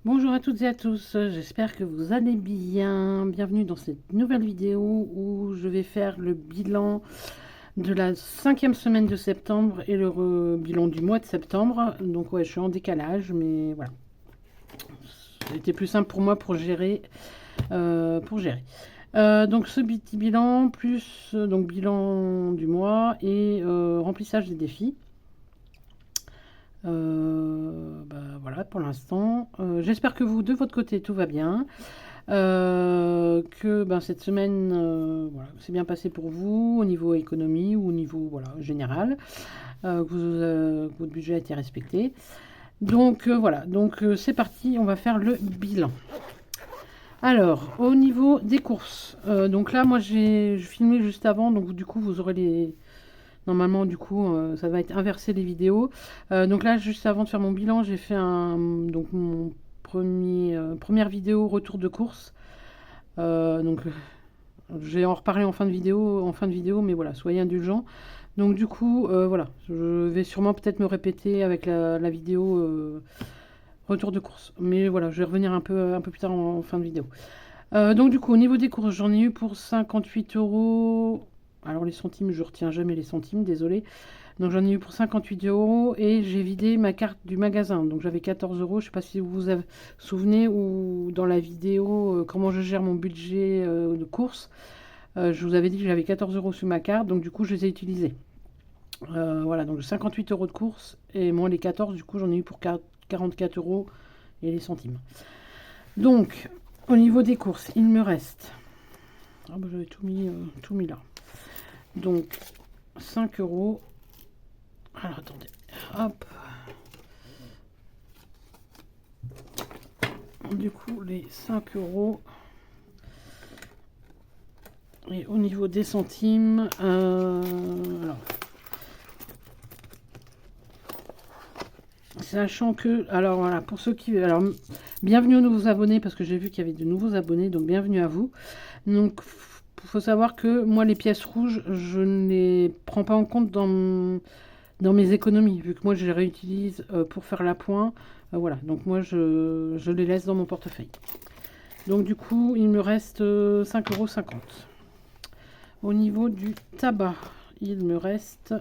Bonjour à toutes et à tous, j'espère que vous allez bien. Bienvenue dans cette nouvelle vidéo où je vais faire le bilan de la 5e semaine de septembre et le bilan du mois de septembre. Donc ouais, je suis en décalage, mais voilà. C'était plus simple pour moi pour gérer. Donc ce petit bilan, plus donc bilan du mois et remplissage des défis. Voilà pour l'instant. J'espère que vous, de votre côté, tout va bien. Que cette semaine, voilà, c'est bien passé pour vous au niveau économie ou au niveau voilà, général. Que votre budget a été respecté. Donc voilà, donc c'est parti, on va faire le bilan. Alors, au niveau des courses, donc là, moi j'ai filmé juste avant, donc du coup, vous aurez les. Normalement, du coup, ça va être inversé les vidéos. Donc là, juste avant de faire mon bilan, j'ai fait donc mon première vidéo retour de course. Donc, je vais en reparler en fin de vidéo, mais voilà, soyez indulgents. Donc du coup, voilà, je vais sûrement peut-être me répéter avec la vidéo retour de course. Mais voilà, je vais revenir un peu plus tard en fin de vidéo. Donc du coup, au niveau des courses, j'en ai eu pour 58 euros. Alors les centimes, je retiens jamais les centimes, désolé. Donc j'en ai eu pour 58 euros et j'ai vidé ma carte du magasin. Donc j'avais 14 euros. Je ne sais pas si vous vous souvenez ou dans la vidéo comment je gère mon budget de course. Je vous avais dit que j'avais 14 euros sur ma carte. Donc du coup je les ai utilisés. Voilà, donc 58 euros de course et moins les 14, du coup j'en ai eu pour 44 euros et les centimes. Donc au niveau des courses, il me reste... Ah bah j'avais tout mis là. Donc 5 euros. Alors attendez, hop. Du coup les 5 euros. Et au niveau des centimes, alors, sachant que, alors voilà, pour ceux qui, alors bienvenue aux nouveaux abonnés parce que j'ai vu qu'il y avait de nouveaux abonnés, donc bienvenue à vous. Donc faut savoir que moi les pièces rouges, je ne les prends pas en compte dans mes économies, vu que moi je les réutilise pour faire l'appoint. Voilà, donc moi je les laisse dans mon portefeuille. Donc du coup, il me reste 5,50 €. Au niveau du tabac, il me reste...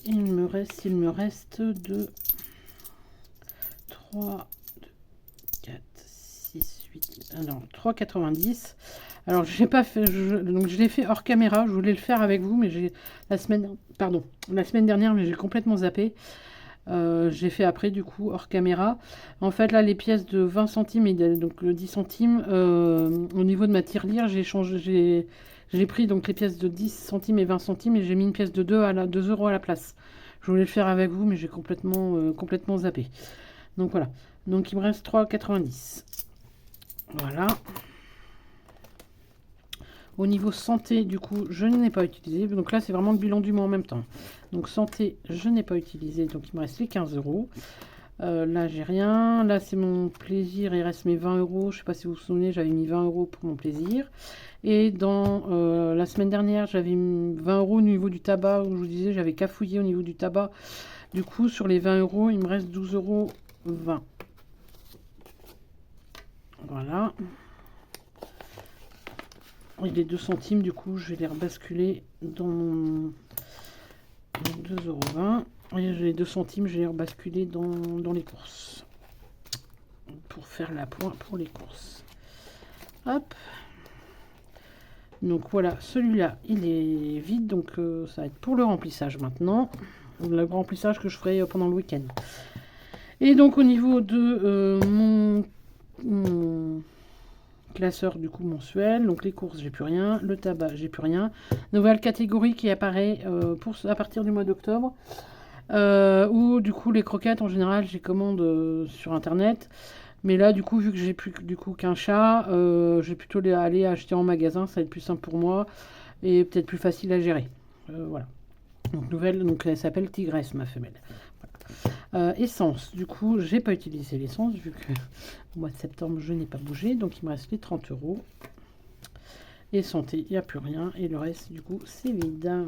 Il me reste de 3, 4, 6, 8, alors 3,90. Alors je n'ai pas fait, donc je l'ai fait hors caméra, je voulais le faire avec vous, mais j'ai la semaine dernière, mais j'ai complètement zappé. J'ai fait après du coup hors caméra. En fait là les pièces de 20 centimes et donc le 10 centimes, au niveau de ma tirelire, j'ai pris donc les pièces de 10 centimes et 20 centimes et j'ai mis une pièce de 2 euros à la place. Je voulais le faire avec vous, mais j'ai complètement zappé. Donc voilà. Donc il me reste 3,90. Voilà. Au niveau santé, du coup, je n'ai pas utilisé. Donc là, c'est vraiment le bilan du mois en même temps. Donc santé, je n'ai pas utilisé. Donc il me reste les 15 euros. Là, j'ai rien. Là, c'est mon plaisir. Il reste mes 20 euros. Je ne sais pas si vous vous souvenez, j'avais mis 20 euros pour mon plaisir. Et dans la semaine dernière, j'avais mis 20 euros au niveau du tabac. Où je vous disais, j'avais cafouillé au niveau du tabac. Du coup, sur les 20 euros, il me reste 12,20 euros. Voilà. Et les 2 centimes, du coup, je vais les rebasculer dans mon 2,20 €. Et les 2 centimes, je vais les rebasculer dans les courses. Pour faire l'appoint pour les courses. Hop. Donc voilà, celui-là, il est vide. Donc ça va être pour le remplissage maintenant. Le remplissage que je ferai pendant le week-end. Et donc au niveau de mon classeur du coup mensuel, donc les courses j'ai plus rien, le tabac j'ai plus rien, nouvelle catégorie qui apparaît à partir du mois d'octobre, où du coup les croquettes en général j'ai commande sur internet, mais là du coup vu que j'ai plus du coup qu'un chat, je vais plutôt aller acheter en magasin, ça va être plus simple pour moi et peut-être plus facile à gérer. Voilà, donc nouvelle, donc elle s'appelle Tigresse ma femelle. Essence, du coup, j'ai pas utilisé l'essence vu que au mois de septembre je n'ai pas bougé, donc il me reste les 30 euros. Et santé, il n'y a plus rien, et le reste, du coup, c'est vide.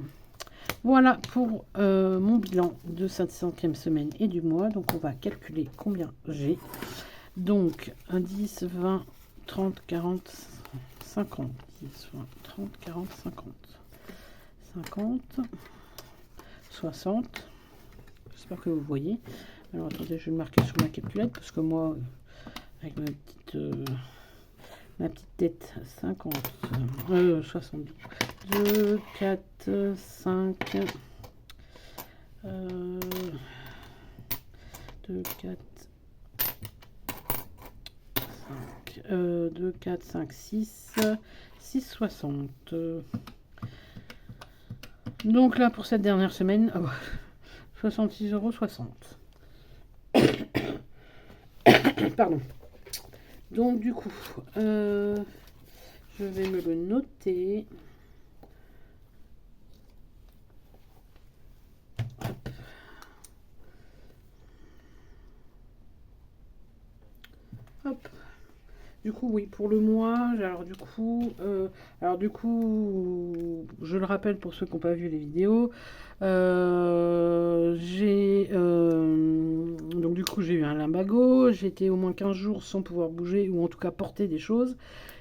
Voilà pour mon bilan de cette 5e semaine et du mois. Donc on va calculer combien j'ai. Donc un 10, 20, 30, 40, 50. 10, 20, 30, 40, 50. 50, 60. J'espère que vous voyez. Alors attendez, je vais le marquer sur ma calculette parce que moi, avec ma petite tête, 50, 72, 2, 4, 5, 2, 4, 5, 2, 4, 5, 6, 6, 60. Donc là, pour cette dernière semaine, 66,60 €. Pardon. Donc du coup, je vais me le noter. Hop. Hop. Du coup, oui, pour le mois, alors du coup, je le rappelle pour ceux qui n'ont pas vu les vidéos, donc du coup, j'ai eu un lumbago, j'ai été au moins 15 jours sans pouvoir bouger, ou en tout cas porter des choses,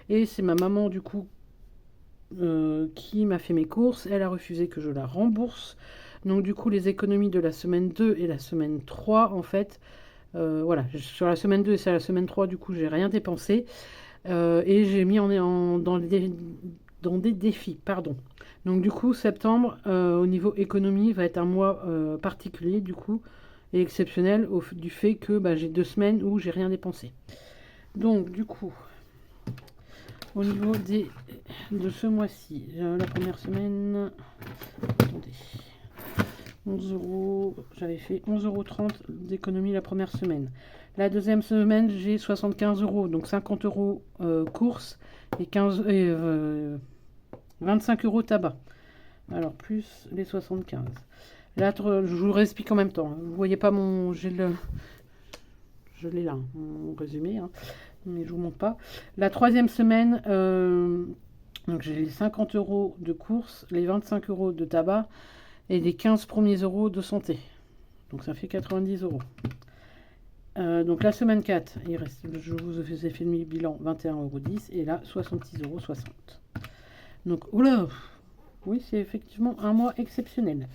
et c'est ma maman, du coup, qui m'a fait mes courses, elle a refusé que je la rembourse, donc du coup, les économies de la semaine 2 et la semaine 3, en fait, voilà, sur la semaine 2 et sur la semaine 3, du coup, j'ai rien dépensé. Et j'ai mis dans des défis, pardon. Donc du coup, septembre, au niveau économie, va être un mois particulier, du coup, et exceptionnel du fait que j'ai 2 semaines où j'ai rien dépensé. Donc du coup, au niveau de ce mois-ci, la première semaine, attendez, 11 €, j'avais fait 11,30 € d'économie la première semaine. La deuxième semaine, j'ai 75 €, donc 50 € courses et 25 € tabac. Alors, plus les 75. Là, je vous réexplique en même temps. Vous ne voyez pas mon... je l'ai là, mon résumé, hein, mais je ne vous montre pas. La troisième semaine, donc j'ai les 50 € de courses, les 25 € de tabac et les 15 premiers euros de santé. Donc ça fait 90 €. Donc la semaine 4, je vous ai fait le bilan 21,10 € et là 66,60 €. Donc, oula, oui, c'est effectivement un mois exceptionnel.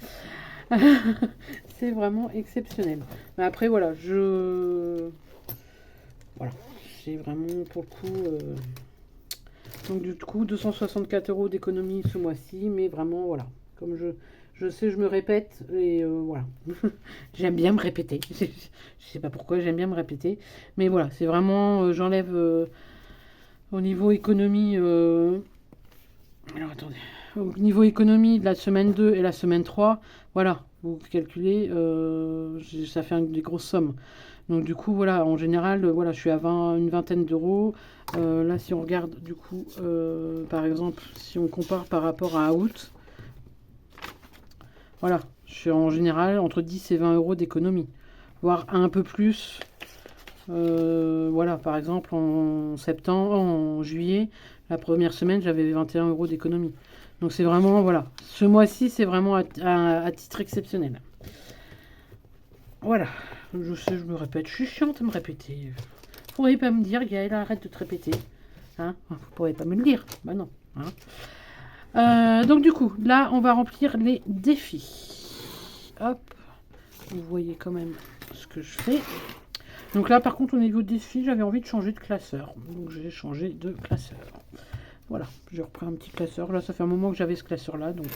C'est vraiment exceptionnel. Mais après, voilà, voilà, c'est vraiment pour le coup... Donc du coup, 264 € d'économie ce mois-ci, mais vraiment, voilà, comme je sais, je me répète, et voilà. J'aime bien me répéter. Je sais pas pourquoi, j'aime bien me répéter. Mais voilà, c'est vraiment, j'enlève au niveau économie... alors attendez. Au niveau économie de la semaine 2 et la semaine 3, voilà, vous calculez, ça fait des grosses sommes. Donc du coup, voilà, en général, voilà, je suis à une vingtaine d'euros. Là, si on regarde, du coup, par exemple, si on compare par rapport à août, voilà, je suis en général entre 10 et 20 € d'économie, voire un peu plus. Voilà, par exemple, en septembre, en juillet, la première semaine, j'avais 21 € d'économie. Donc c'est vraiment, voilà, ce mois-ci, c'est vraiment à titre exceptionnel. Voilà, je sais, je me répète, je suis chiante à me répéter. Vous pourriez pas me dire, Gaëlle, arrête de te répéter. Hein, vous pourriez pas me le dire. Bah non. Hein. Donc du coup, là, on va remplir les défis. Hop, vous voyez quand même ce que je fais. Donc là, par contre, au niveau défi, j'avais envie de changer de classeur. Donc j'ai changé de classeur. Voilà, j'ai repris un petit classeur. Là, ça fait un moment que j'avais ce classeur-là, donc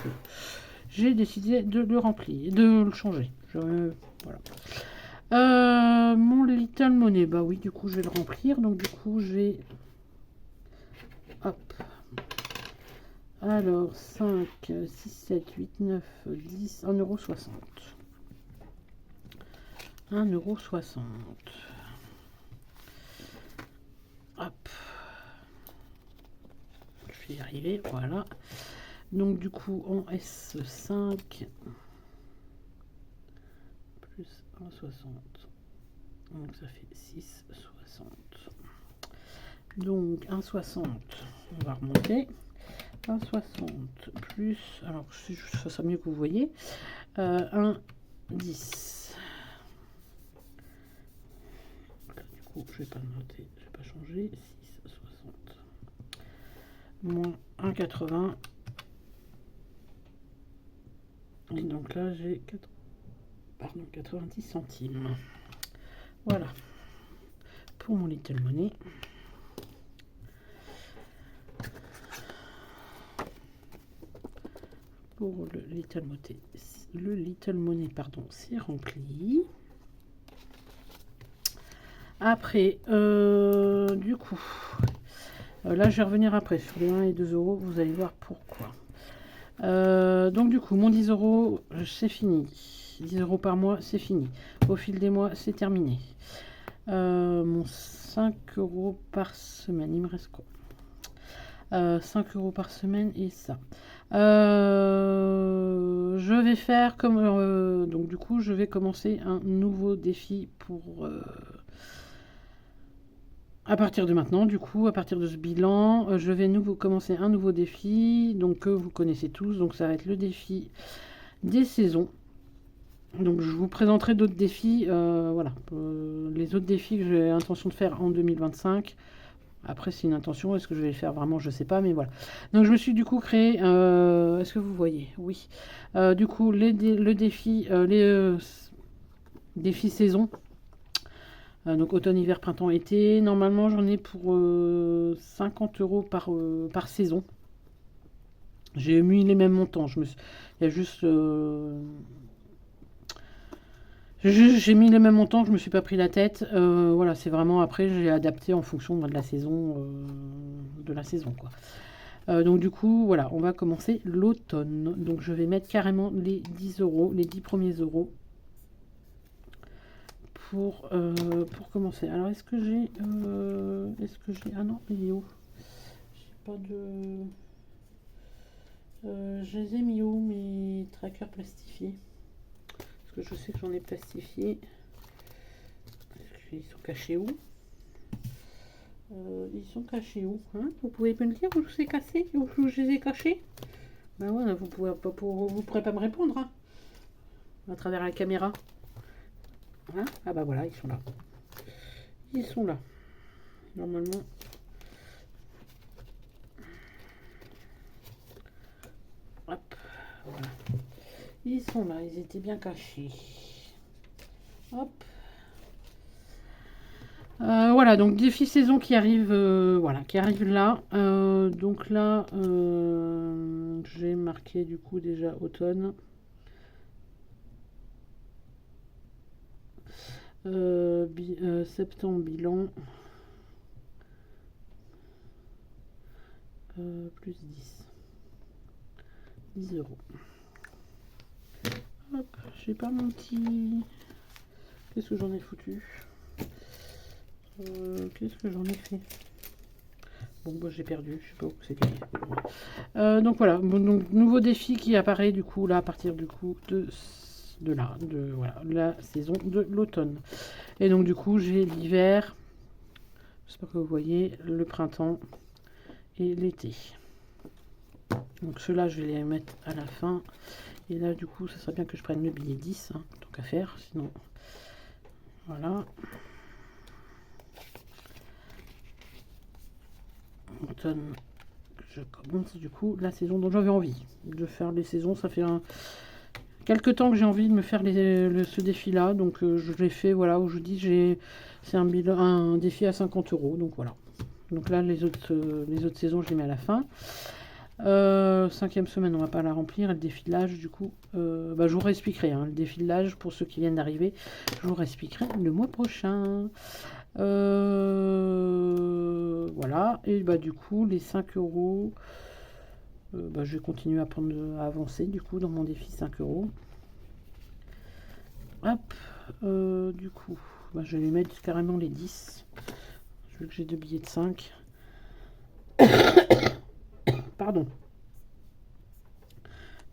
j'ai décidé de le remplir, de le changer. Voilà. Mon Little Money, bah oui, du coup, je vais le remplir. Donc du coup, j'ai... Hop. Alors, 5, 6, 7, 8, 9, 10, 1,60 €. 1,60 €. Hop. Je vais y arriver, voilà. Donc du coup, en S5, plus 1,60. Donc ça fait 6,60. Donc 1,60, on va remonter. 1,60 plus, alors si je fais ça mieux que vous voyez, 1,10. Du coup, je vais pas le noter, je vais pas changer. 6,60 moins 1,80. Et donc là, j'ai 90 centimes. Voilà. Pour mon Little Money. Pour le Little Money, pardon, c'est rempli. Après, du coup, là je vais revenir après sur les 1 et 2 euros, vous allez voir pourquoi. Donc du coup, mon 10 euros, c'est fini. 10 euros par mois, c'est fini. Au fil des mois, c'est terminé. Mon 5 euros par semaine, il me reste quoi? 5 euros par semaine et ça. Je vais faire comme... donc du coup, je vais commencer un nouveau défi pour... à partir de maintenant, du coup, à partir de ce bilan, je vais commencer un nouveau défi, donc que vous connaissez tous. Donc ça va être le défi des saisons. Donc je vous présenterai d'autres défis, voilà, les autres défis que j'ai l'intention de faire en 2025. Après c'est une intention, est-ce que je vais le faire vraiment, je sais pas, mais voilà. Donc je me suis du coup créé, est-ce que vous voyez? Oui. Du coup le défi, les défis saison. Donc automne, hiver, printemps, été. Normalement j'en ai pour 50 euros par saison. J'ai mis les mêmes montants. Il y a juste... j'ai mis les mêmes montants, je me suis pas pris la tête. Voilà, c'est vraiment après, j'ai adapté en fonction de la saison. Quoi. Donc du coup, voilà, on va commencer l'automne. Donc je vais mettre carrément les 10 euros, les 10 premiers euros pour commencer. Alors est-ce que j'ai... ah non, il est où? J'ai pas de... je les ai mis où mes trackers plastifiés? Parce que je sais que j'en ai plastifié. Ils sont cachés où? Ils sont cachés où, hein? Vous pouvez me le dire où c'est cassé? Où je les ai cachés? Ben ouais, vous pourrez pas me répondre, hein, à travers la caméra. Hein? Ah bah voilà, ils sont là. Ils sont là. Normalement. Hop, voilà. Ils sont là, ils étaient bien cachés. Hop. Voilà, donc défi saison qui arrive, voilà, qui arrive là. Donc là, j'ai marqué du coup déjà automne. Septembre bilan. Plus 10. 10 euros. Hop, j'ai pas mon petit... Qu'est-ce que j'en ai foutu? Qu'est-ce que j'en ai fait? Bon, bah, j'ai perdu, je sais pas où c'était. Donc voilà, bon, donc, nouveau défi qui apparaît du coup là à partir du coup de voilà, la saison de l'automne. Et donc du coup j'ai l'hiver, j'espère que vous voyez, le printemps et l'été. Donc ceux-là je vais les mettre à la fin. Et là du coup ça serait bien que je prenne le billet 10, hein, tant qu'à faire, sinon voilà. Automne, je commence du coup la saison dont j'avais envie de faire les saisons. Ça fait quelques temps que j'ai envie de me faire ce défi là, donc je l'ai fait, voilà, où je dis c'est un défi à 50 euros, donc voilà. Donc là les autres saisons je les mets à la fin. 5e semaine on va pas la remplir. Le défi de l'âge du coup, je vous réexpliquerai, hein, le défi de l'âge pour ceux qui viennent d'arriver, je vous réexpliquerai le mois prochain. Voilà, et bah du coup les 5 euros, je vais continuer à avancer du coup dans mon défi 5 euros. Hop, du coup je vais les mettre carrément les 10 vu que j'ai 2 billets de 5. Pardon.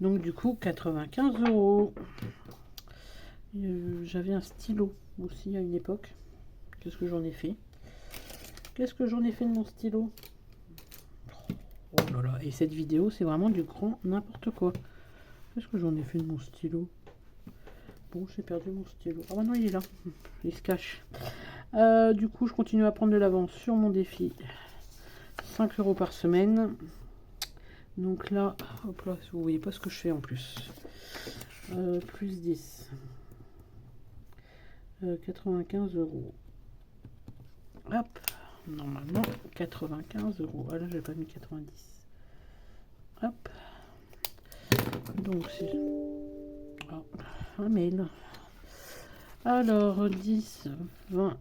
Donc du coup 95 euros. J'avais un stylo aussi à une époque. Qu'est-ce que j'en ai fait? Qu'est-ce que j'en ai fait de mon stylo? Oh là là, et cette vidéo, c'est vraiment du grand n'importe quoi. Qu'est-ce que j'en ai fait de mon stylo? Bon, j'ai perdu mon stylo. Ah bah non, il est là. Il se cache. Du coup, je continue à prendre de l'avance sur mon défi. 5 € par semaine. Donc là, hop là, vous voyez pas ce que je fais en plus. Plus 10. 95 €. Hop, normalement 95 €. Ah là, j'ai pas mis 90. Hop. Donc c'est... Oh, un mail. Alors, 10, 20,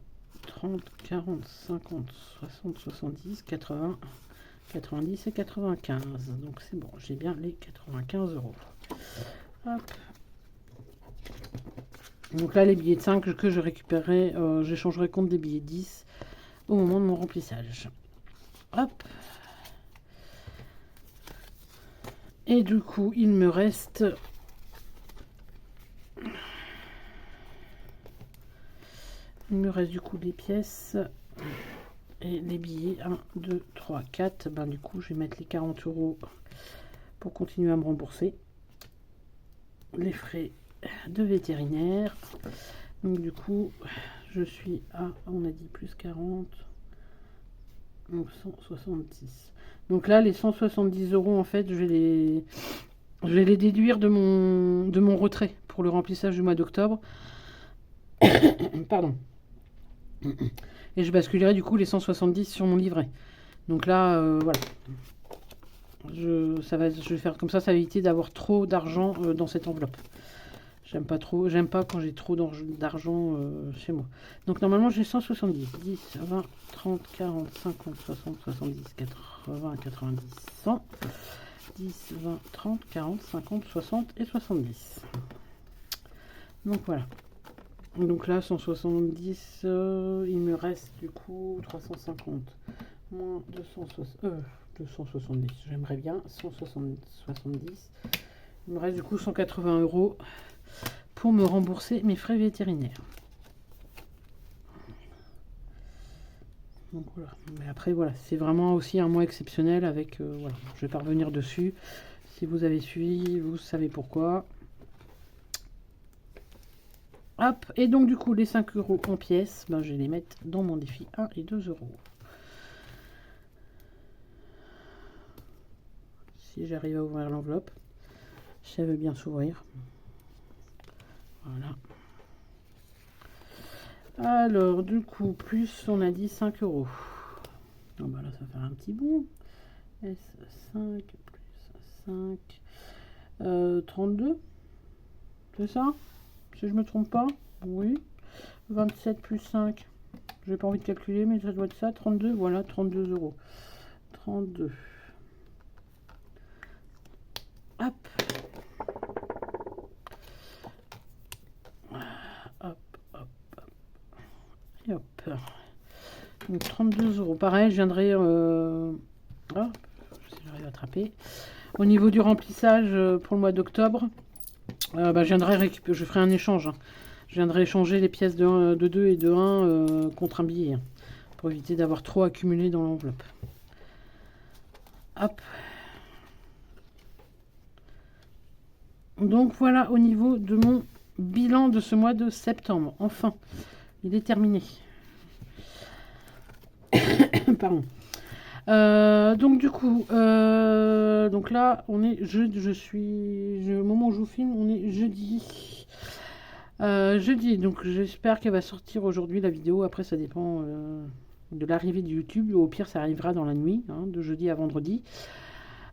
30, 40, 50, 60, 70, 80, 90 et 95. Donc c'est bon, j'ai bien les 95 €. Hop. Donc là, les billets de 5 que je récupérerai, j'échangerai contre des billets de 10 au moment de mon remplissage. Hop. Et du coup, il me reste... du coup les pièces et les billets 1, 2, 3, 4. Ben, du coup, je vais mettre les 40 € pour continuer à me rembourser les frais de vétérinaire. Donc du coup, je suis à, on a dit plus 40, donc 170. Donc là, les 170 € en fait, je vais les déduire de mon retrait pour le remplissage du mois d'octobre. Pardon. Et je basculerai du coup les 170 sur mon livret. Donc là, voilà. Je vais faire comme ça va éviter d'avoir trop d'argent dans cette enveloppe. J'aime pas quand j'ai trop d'argent chez moi. Donc normalement j'ai 170, 10, 20, 30, 40, 50, 60, 70, 80, 90, 100, 10, 20, 30, 40, 50, 60 et 70. Donc voilà. Donc là 170, il me reste du coup 350, moins 270, j'aimerais bien 170. Il me reste du coup 180 € pour me rembourser mes frais vétérinaires. Donc voilà. Mais après voilà, c'est vraiment aussi un mois exceptionnel avec voilà, je vais pas revenir dessus. Si vous avez suivi, vous savez pourquoi. Hop, et donc du coup les 5 € en pièces, ben, je vais les mettre dans mon défi 1 et 2 €. Si j'arrive à ouvrir l'enveloppe, si elle veut bien s'ouvrir. Voilà. Alors, du coup, plus, on a dit 5 €. Donc, bah là, ça va faire un petit bout. S5 plus 5. 32. C'est ça? Si je me trompe pas? Oui. 27 plus 5. J'ai pas envie de calculer, mais ça doit être ça. 32, voilà, 32 €. 32. Hop. Hop, hop, hop. Et hop. Donc 32 €. Pareil, je viendrai... Ah, si j'arrive à attraper. Au niveau du remplissage pour le mois d'octobre, bah, je ferai un échange. Hein. Je viendrai échanger les pièces de 2 et de 1 contre un billet. Hein, pour éviter d'avoir trop accumulé dans l'enveloppe. Hop. Donc voilà au niveau de mon bilan de ce mois de septembre. Enfin, il est terminé. Pardon. Donc du coup, donc là, on est au moment où je vous filme, on est jeudi. Jeudi, donc j'espère qu'elle va sortir aujourd'hui la vidéo. Après, ça dépend de l'arrivée de YouTube. Au pire, ça arrivera dans la nuit, hein, de jeudi à vendredi.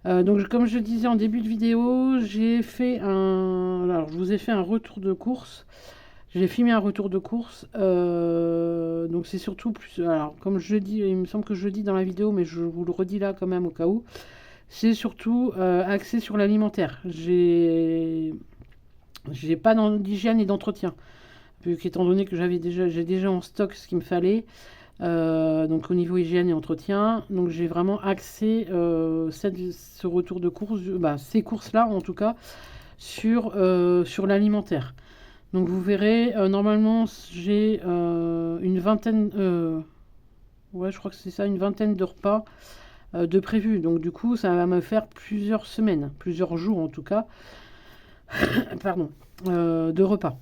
Donc comme je disais en début de vidéo, j'ai fait alors je vous ai fait un retour de course. J'ai filmé un retour de course. Donc c'est surtout plus... Alors comme je dis, il me semble que je le dis dans la vidéo, mais je vous le redis là quand même au cas où. C'est surtout axé sur l'alimentaire. J'ai pas d'hygiène et d'entretien. Vu qu'étant donné que j'ai déjà en stock ce qu'il me fallait. Donc au niveau hygiène et entretien, donc j'ai vraiment axé ce retour de course, ces courses-là en tout cas, sur l'alimentaire. Donc vous verrez, normalement j'ai une vingtaine, ouais je crois que c'est ça, une vingtaine de repas de prévu. Donc du coup, ça va me faire plusieurs semaines, plusieurs jours en tout cas, pardon, de repas.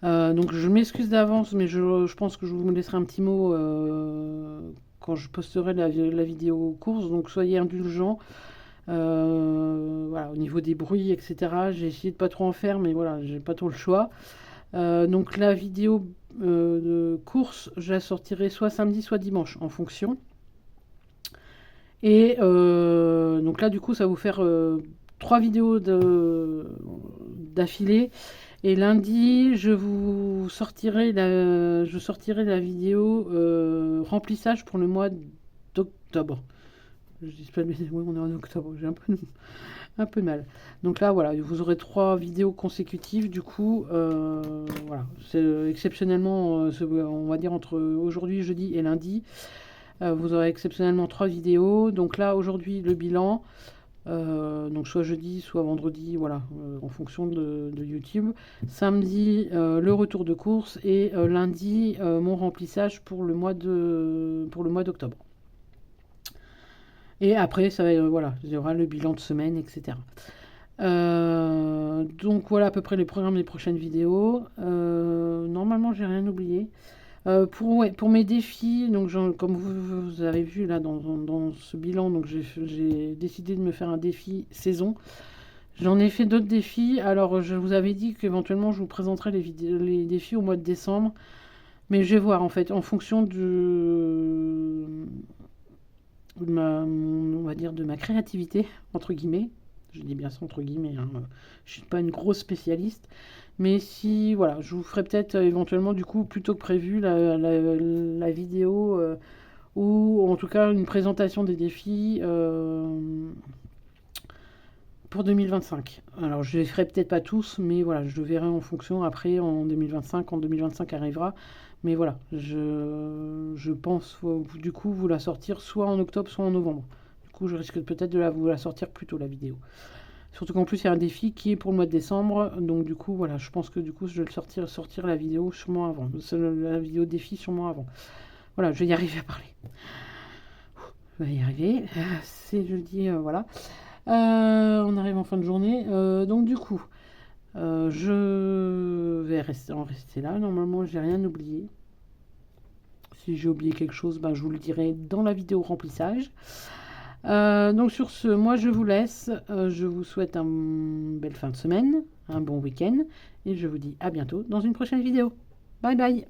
Donc je m'excuse d'avance, mais je pense que je vous laisserai un petit mot quand je posterai la vidéo course. Donc soyez indulgents. Voilà, au niveau des bruits, etc. J'ai essayé de pas trop en faire, mais voilà, j'ai pas trop le choix. Donc la vidéo de course, je la sortirai soit samedi, soit dimanche, en fonction. Et donc là, du coup, ça va vous faire 3 vidéos d'affilée. Et lundi, je sortirai la vidéo remplissage pour le mois d'octobre. Je dis pas de bêtises, oui, on est en octobre, j'ai un peu mal. Donc là, voilà, vous aurez 3 vidéos consécutives. Du coup, voilà, c'est exceptionnellement, on va dire entre aujourd'hui, jeudi et lundi, vous aurez exceptionnellement 3 vidéos. Donc là, aujourd'hui, le bilan. Donc soit jeudi, soit vendredi, voilà, en fonction de YouTube. Samedi, le retour de course et lundi, mon remplissage pour le mois d'octobre. Et après, ça va, voilà, il y aura le bilan de semaine, etc. Donc voilà à peu près les programmes des prochaines vidéos. Normalement, j'ai rien oublié. Pour mes défis, donc comme vous avez vu là dans ce bilan, donc j'ai décidé de me faire un défi saison. J'en ai fait d'autres défis. Alors je vous avais dit qu'éventuellement je vous présenterai les défis au mois de décembre. Mais je vais voir en fait en fonction on va dire de ma créativité, entre guillemets. Je dis bien ça entre guillemets, hein. Je suis pas une grosse spécialiste. Mais si, voilà, je vous ferai peut-être éventuellement du coup, plutôt que prévu, la vidéo ou en tout cas une présentation des défis pour 2025. Alors je les ferai peut-être pas tous, mais voilà, je verrai en fonction après en 2025, quand 2025 arrivera. Mais voilà, je pense du coup vous la sortir soit en octobre, soit en novembre. Du coup, je risque peut-être de vous la sortir plus tôt la vidéo. Surtout qu'en plus, il y a un défi qui est pour le mois de décembre. Donc du coup, voilà, je pense que du coup, je vais sortir la vidéo sûrement avant. La vidéo défi sûrement avant. Voilà, je vais y arriver à parler. Je vais y arriver. C'est jeudi, voilà. On arrive en fin de journée. Donc du coup, je vais en rester là. Normalement, j'ai rien oublié. Si j'ai oublié quelque chose, ben, je vous le dirai dans la vidéo remplissage. Donc sur ce, moi je vous laisse. Je vous souhaite une belle fin de semaine, un bon week-end. Et je vous dis à bientôt dans une prochaine vidéo. Bye bye.